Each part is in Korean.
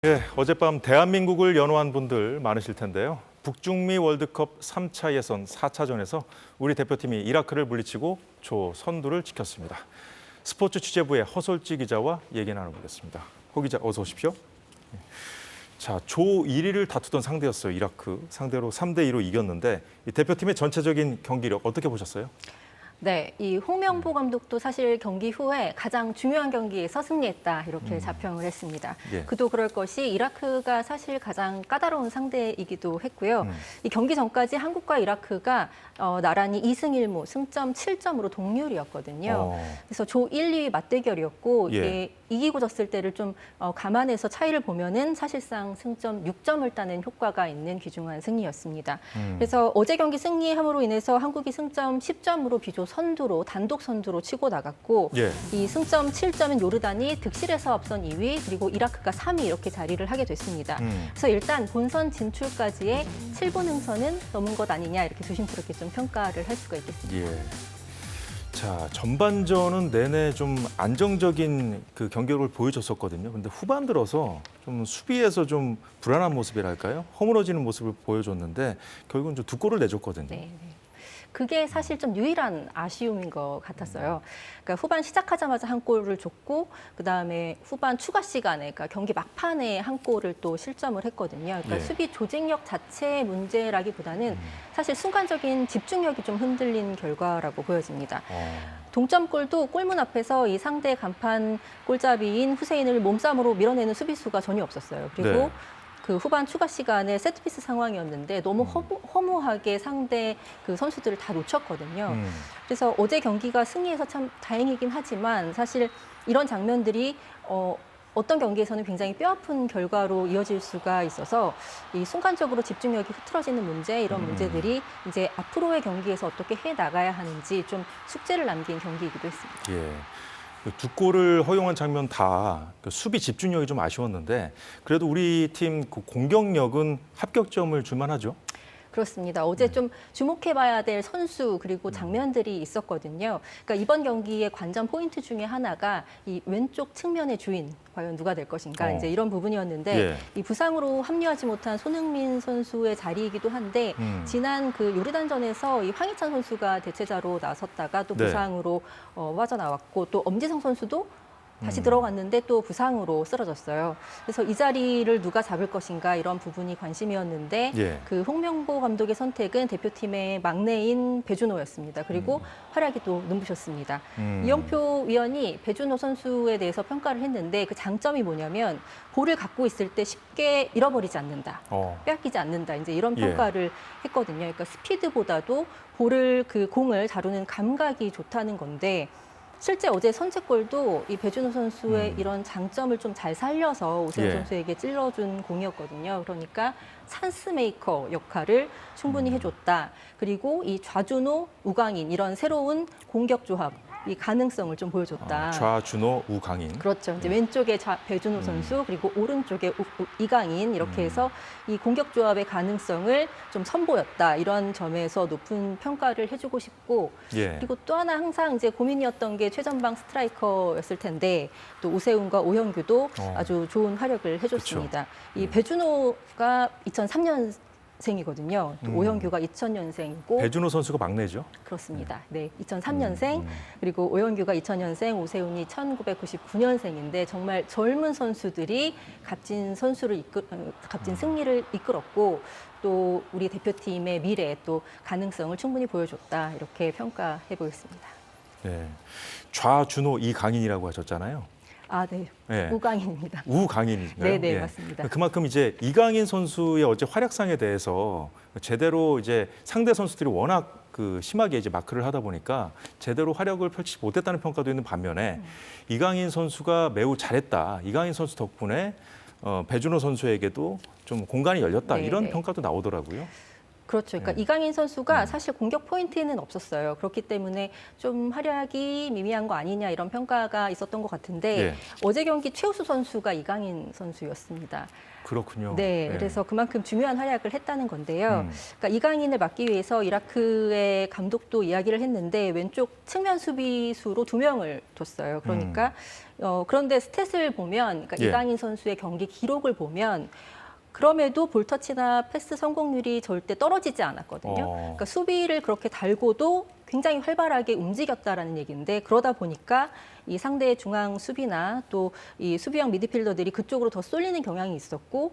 예, 어젯밤 대한민국을 연호한 분들 많으실 텐데요. 북중미 월드컵 3차 예선 4차전에서 우리 대표팀이 이라크를 물리치고 조 선두를 지켰습니다. 스포츠 취재부의 허솔지 기자와 얘기 나눠보겠습니다. 허 기자, 어서 오십시오. 자, 조 1위를 다투던 상대였어요, 이라크. 상대로 3대2로 이겼는데 이 대표팀의 전체적인 경기력 어떻게 보셨어요? 네, 이 홍명보 감독도 사실 경기 후에 가장 중요한 경기에서 승리했다 이렇게 자평을 했습니다. 예. 그도 그럴 것이 이라크가 사실 가장 까다로운 상대이기도 했고요. 이 경기 전까지 한국과 이라크가 나란히 2승 1무, 승점 7점으로 동률이었거든요. 그래서 조 1, 2위 맞대결이었고 이게 이기고 졌을 때를 좀 감안해서 차이를 보면은 사실상 승점 6점을 따는 효과가 있는 귀중한 승리였습니다. 그래서 어제 경기 승리함으로 인해서 한국이 승점 10점으로 비조 선두로 단독 선두로 치고 나갔고 이 승점 7점은 요르단이 득실에서 앞선 2위 그리고 이라크가 3위 이렇게 자리를 하게 됐습니다. 그래서 일단 본선 진출까지의 7분 흥선은 넘은 것 아니냐 이렇게 조심스럽게 좀 평가를 할 수가 있겠습니다. 예. 자, 전반전은 내내 좀 안정적인 그 경기력을 보여줬었거든요. 근데 후반 들어서 좀 수비에서 좀 불안한 모습이랄까요? 허물어지는 모습을 보여줬는데 결국은 좀 두 골을 내줬거든요. 네. 그게 사실 좀 유일한 아쉬움인 것 같았어요. 그러니까 후반 시작하자마자 한 골을 줬고 그다음에 후반 추가 시간에 그러니까 경기 막판에 한 골을 또 실점을 했거든요. 그러니까 수비 조직력 자체의 문제라기보다는 사실 순간적인 집중력이 좀 흔들린 결과라고 보여집니다. 동점골도 골문 앞에서 이 상대 간판 골잡이인 후세인을 몸싸움으로 밀어내는 수비수가 전혀 없었어요. 그리고 그 후반 추가 시간에 세트피스 상황이었는데 너무 허무하게 상대 그 선수들을 다 놓쳤거든요. 그래서 어제 경기가 승리해서 참 다행이긴 하지만 사실 이런 장면들이 어떤 경기에서는 굉장히 뼈아픈 결과로 이어질 수가 있어서 이 순간적으로 집중력이 흐트러지는 문제, 이런 문제들이 이제 앞으로의 경기에서 어떻게 해 나가야 하는지 좀 숙제를 남긴 경기이기도 했습니다. 예. 두 골을 허용한 장면 다 수비 집중력이 좀 아쉬웠는데 그래도 우리 팀 공격력은 합격점을 줄 만하죠? 그렇습니다. 어제 좀 주목해봐야 될 선수 그리고 장면들이 있었거든요. 그러니까 이번 경기의 관전 포인트 중에 하나가 이 왼쪽 측면의 주인 과연 누가 될 것인가 이제 이런 부분이었는데 이 부상으로 합류하지 못한 손흥민 선수의 자리이기도 한데 지난 그 요르단전에서 이 황희찬 선수가 대체자로 나섰다가 또 부상으로 빠져나왔고 또 엄지성 선수도 다시 들어갔는데 또 부상으로 쓰러졌어요. 그래서 이 자리를 누가 잡을 것인가 이런 부분이 관심이었는데 그 홍명보 감독의 선택은 대표팀의 막내인 배준호였습니다. 그리고 활약이 또 눈부셨습니다. 이영표 위원이 배준호 선수에 대해서 평가를 했는데 그 장점이 뭐냐면 볼을 갖고 있을 때 쉽게 잃어버리지 않는다. 빼앗기지 않는다. 이제 이런 평가를 했거든요. 그러니까 스피드보다도 볼을 그 공을 다루는 감각이 좋다는 건데 실제 어제 선제골도 이 배준호 선수의 이런 장점을 좀 잘 살려서 오세훈 선수에게 찔러준 공이었거든요. 그러니까 찬스 메이커 역할을 충분히 해줬다. 그리고 이 좌준호, 우강인 이런 새로운 공격 조합, 이 가능성을 좀 보여줬다. 좌준호, 우강인. 그렇죠. 이제 왼쪽에 배준호 선수 그리고 오른쪽에 이강인 이렇게 해서 이 공격 조합의 가능성을 좀 선보였다. 이런 점에서 높은 평가를 해주고 싶고 그리고 또 하나 항상 이제 고민이었던 게 최전방 스트라이커였을 텐데 또 오세훈과 오현규도 아주 좋은 활약을 해줬습니다. 이 배준호가 2003년 생이거든요. 또 오현규가 2000년생이고 배준호 선수가 막내죠? 그렇습니다. 네, 2003년생 그리고 오현규가 2000년생, 오세훈이 1999년생인데 정말 젊은 선수들이 값진 승리를 이끌었고 또 우리 대표팀의 미래 또 가능성을 충분히 보여줬다 이렇게 평가해 보였습니다. 네, 좌준호, 이강인이라고 하셨잖아요. 아, 네. 우강인입니다. 우강인인가요? 네, 맞습니다. 그만큼 이제 이강인 선수의 어제 활약상에 대해서 제대로 이제 상대 선수들이 워낙 심하게 이제 마크를 하다 보니까 제대로 활약을 펼치지 못했다는 평가도 있는 반면에 이강인 선수가 매우 잘했다. 이강인 선수 덕분에 배준호 선수에게도 좀 공간이 열렸다. 이런 평가도 나오더라고요. 그렇죠. 그러니까 네. 이강인 선수가 사실 공격 포인트는 없었어요. 그렇기 때문에 좀 활약이 미미한 거 아니냐 이런 평가가 있었던 것 같은데 예. 어제 경기 최우수 선수가 이강인 선수였습니다. 그렇군요. 네, 예. 그래서 그만큼 중요한 활약을 했다는 건데요. 음. 그러니까 이강인을 막기 위해서 이라크의 감독도 이야기를 했는데 왼쪽 측면 수비수로 2명을 뒀어요. 그러니까 그런데 스탯을 보면 그러니까 예. 이강인 선수의 경기 기록을 보면 그럼에도 볼터치나 패스 성공률이 절대 떨어지지 않았거든요. 그러니까 수비를 그렇게 달고도 굉장히 활발하게 움직였다라는 얘기인데 그러다 보니까 이 상대의 중앙 수비나 또 이 수비형 미드필더들이 그쪽으로 더 쏠리는 경향이 있었고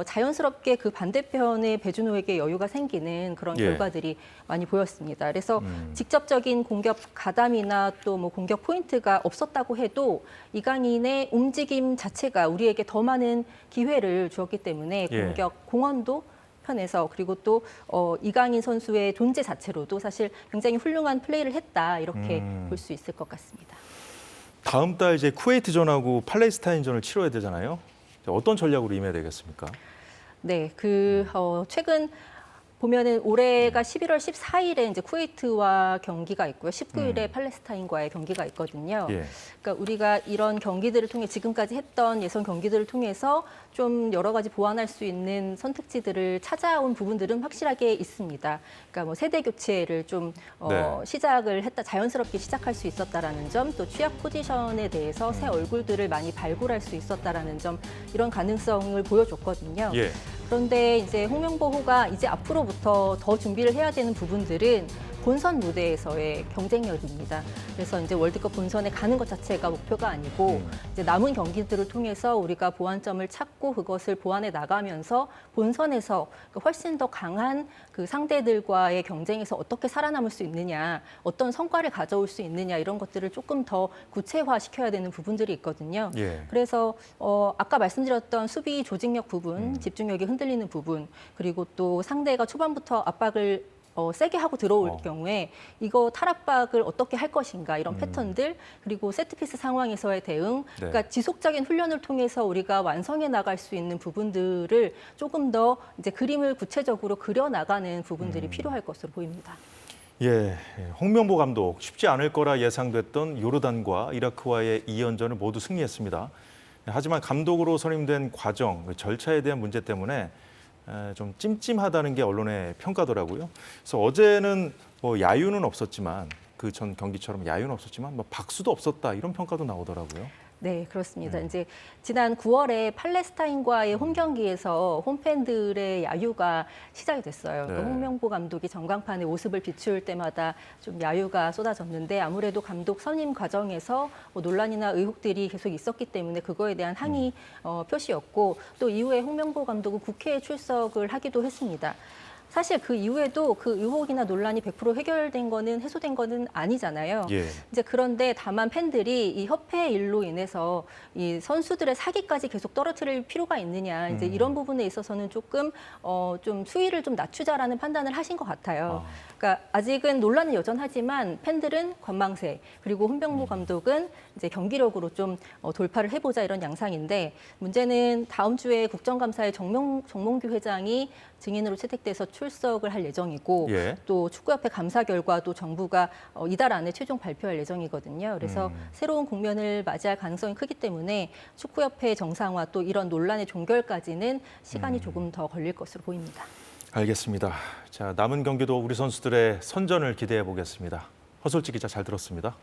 자연스럽게 그 반대편의 배준호에게 여유가 생기는 그런 예. 결과들이 많이 보였습니다. 그래서 직접적인 공격 가담이나 또 뭐 공격 포인트가 없었다고 해도 이강인의 움직임 자체가 우리에게 더 많은 기회를 주었기 때문에 예. 공격 공헌도 편에서 그리고 또 이강인 선수의 존재 자체로도 사실 굉장히 훌륭한 플레이를 했다 이렇게 볼 수 있을 것 같습니다. 다음 달 이제 쿠웨이트전하고 팔레스타인전을 치러야 되잖아요. 어떤 전략으로 임해야 되겠습니까? 네, 최근 보면은 올해가 11월 14일에 이제 쿠웨이트와 경기가 있고요. 19일에 팔레스타인과의 경기가 있거든요. 예. 그러니까 우리가 이런 경기들을 통해 지금까지 했던 예선 경기들을 통해서 좀 여러 가지 보완할 수 있는 선택지들을 찾아온 부분들은 확실하게 있습니다. 그러니까 뭐 세대 교체를 좀 네. 시작을 했다, 자연스럽게 시작할 수 있었다라는 점, 또 취약 포지션에 대해서 새 얼굴들을 많이 발굴할 수 있었다라는 점, 이런 가능성을 보여줬거든요. 예. 그런데 이제 홍명보호가 이제 앞으로부터 더 준비를 해야 되는 부분들은 본선 무대에서의 경쟁력입니다. 그래서 이제 월드컵 본선에 가는 것 자체가 목표가 아니고 이제 남은 경기들을 통해서 우리가 보완점을 찾고 그것을 보완해 나가면서 본선에서 훨씬 더 강한 그 상대들과의 경쟁에서 어떻게 살아남을 수 있느냐, 어떤 성과를 가져올 수 있느냐 이런 것들을 조금 더 구체화시켜야 되는 부분들이 있거든요. 예. 그래서 아까 말씀드렸던 수비 조직력 부분, 집중력이 흔들리는 부분, 그리고 또 상대가 초반부터 압박을 세게 하고 들어올 경우에 이거 탈압박을 어떻게 할 것인가 이런 패턴들 그리고 세트피스 상황에서의 대응 그러니까 지속적인 훈련을 통해서 우리가 완성해 나갈 수 있는 부분들을 조금 더 이제 그림을 구체적으로 그려 나가는 부분들이 필요할 것으로 보입니다. 예, 홍명보 감독 쉽지 않을 거라 예상됐던 요르단과 이라크와의 2연전을 모두 승리했습니다. 하지만 감독으로 선임된 과정, 절차에 대한 문제 때문에 좀 찜찜하다는 게 언론의 평가더라고요. 그래서 어제는 뭐 야유는 없었지만 그 전 경기처럼 야유는 없었지만 뭐 박수도 없었다 이런 평가도 나오더라고요. 네, 그렇습니다. 이제 지난 9월에 팔레스타인과의 홈 경기에서 홈팬들의 야유가 시작이 됐어요. 네. 홍명보 감독이 전광판에 모습을 비출 때마다 좀 야유가 쏟아졌는데 아무래도 감독 선임 과정에서 뭐 논란이나 의혹들이 계속 있었기 때문에 그거에 대한 항의 표시였고 또 이후에 홍명보 감독은 국회에 출석을 하기도 했습니다. 사실 그 이후에도 그 의혹이나 논란이 100% 해결된 거는 해소된 거는 아니잖아요. 예. 이제 그런데 다만 팬들이 이 협회 일로 인해서 이 선수들의 사기까지 계속 떨어뜨릴 필요가 있느냐 이제 이런 부분에 있어서는 조금 좀 수위를 좀 낮추자라는 판단을 하신 것 같아요. 그러니까 아직은 논란은 여전하지만 팬들은 관망세 그리고 홍명보 감독은 이제 경기력으로 좀 돌파를 해보자 이런 양상인데 문제는 다음 주에 국정감사에 정몽규 회장이 증인으로 채택돼서 출석을 할 예정이고 예. 또 축구협회 감사 결과도 정부가 이달 안에 최종 발표할 예정이거든요. 그래서 새로운 국면을 맞이할 가능성이 크기 때문에 축구협회 정상화 또 이런 논란의 종결까지는 시간이 조금 더 걸릴 것으로 보입니다. 알겠습니다. 자, 남은 경기도 우리 선수들의 선전을 기대해 보겠습니다. 허솔지 기자 잘 들었습니다.